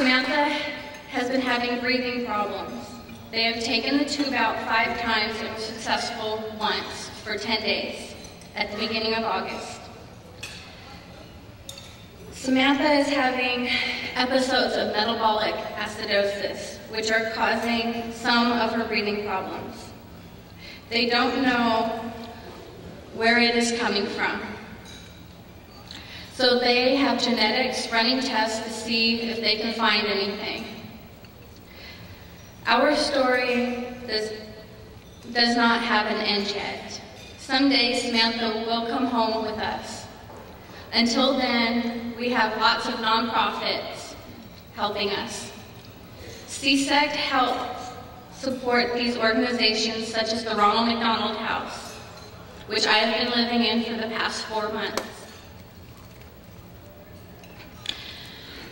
Samantha has been having breathing problems. They have taken the tube out 5 times and were successful once for 10 days at the beginning of August. Samantha is having episodes of metabolic acidosis, which are causing some of her breathing problems. They don't know where it is coming from. So they have genetics running tests to see if they can find anything. Our story does not have an end yet. Someday Samantha will come home with us. Until then, we have lots of nonprofits helping us. CSECC helps support these organizations such as the Ronald McDonald House, which I have been living in for the past 4 months.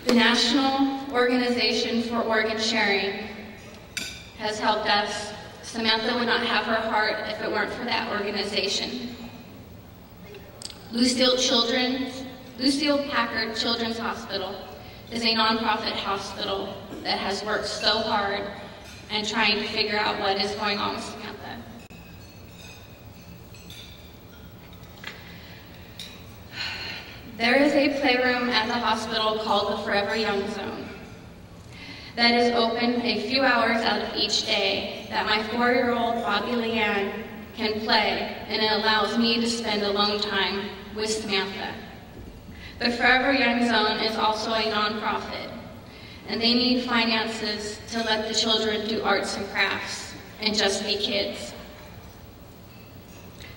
The National Organization for Organ Sharing has helped us. Samantha would not have her heart if it weren't for that organization. Lucille Packard Children's Hospital is a nonprofit hospital that has worked so hard and trying to figure out what is going on with Samantha. There is a playroom at the hospital called the Forever Young Zone that is open a few hours out of each day that my 4-year-old Bobby Leanne can play, and it allows me to spend alone time with Samantha. The Forever Young Zone is also a nonprofit, and they need finances to let the children do arts and crafts and just be kids.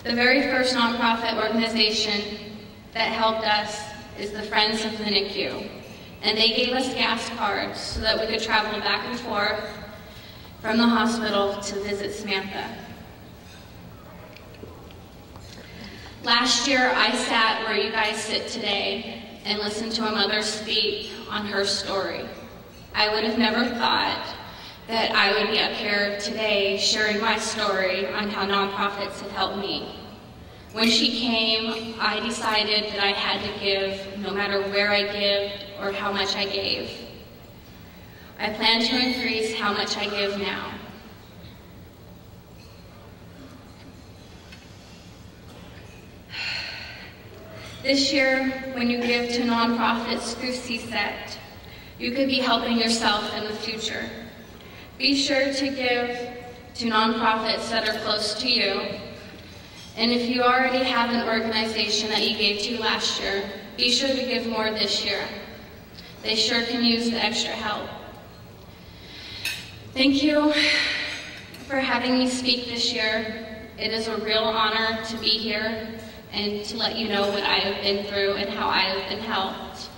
The very first nonprofit organization that helped us is the Friends of the NICU, and they gave us gas cards so that we could travel back and forth from the hospital to visit Samantha. Last year, I sat where you guys sit today and listened to a mother speak on her story. I would have never thought that I would be up here today sharing my story on how nonprofits have helped me. When she came, I decided that I had to give no matter where I give or how much I gave. I plan to increase how much I give now. This year, when you give to nonprofits through CSECC, you could be helping yourself in the future. Be sure to give to nonprofits that are close to you. And if you already have an organization that you gave to last year, be sure to give more this year. They sure can use the extra help. Thank you for having me speak this year. It is a real honor to be here and to let you know what I have been through and how I have been helped.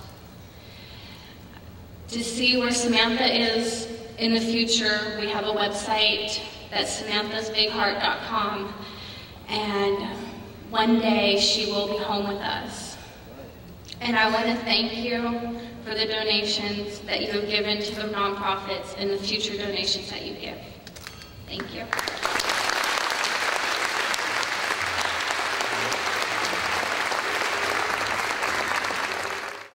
To see where Samantha is in the future, we have a website that's samanthasbigheart.com, and one day she will be home with us. And I want to thank you for the donations that you have given to the nonprofits and the future donations that you give. Thank you.